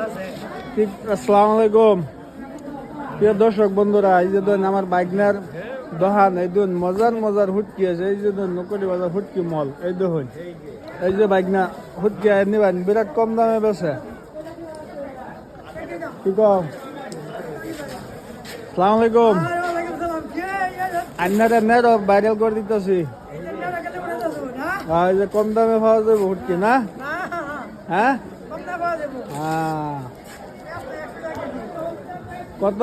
আসসালামু আলাইকুম প্রিয় দর্শক বন্ধুরা, এই যে ধরুন আমার বাইকনার দোকান, এই ধরুন মজার মজার হুটকি আছে। এই যে ধরুন নকলি বাজার হুটকি মল, এই দেখুন এই যে বাইকনা হুটকি নিবেন, বিরাট কম দামে বেছে। কি কম? আসসালামু আলাইকুম। আন্নাটা নেট ভাইরাল করে দিতেছি। এই যে কম দামে পাওয়া যাবে হুটকি না? হ্যাঁ হ্যাঁ, কত?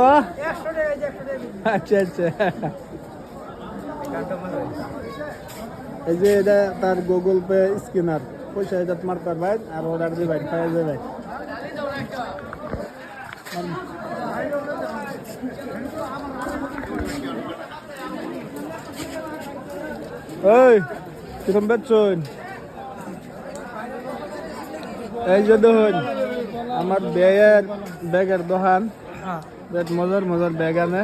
আচ্ছা আচ্ছা, এই যে এটা তার গুগল পে স্ক্যানার, পয়সা এটা মারতে পারবেন আর অর্ডার দিবেন, পাওয়া যাবে। ওই কিরম বেচছেন? এই যে দেখুন আমার ব্যাগের দোকান, বেশ মজার মজার ব্যাগ আনে,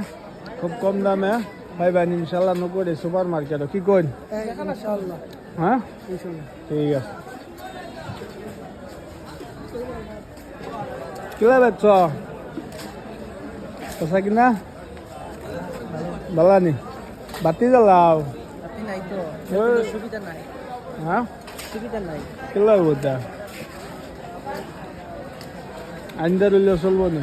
খুব কম দামে পাইবেন ইনশাল্লাহ। নকরি সুপার মার্কেট, কি কইন? হ্যাঁ ঠিক আছে। কিলা বেচছ? পয়সা কিনা বালানি বাতি জ্বালাও। হ্যাঁ কিলা বোধা আইনদার চলবো না।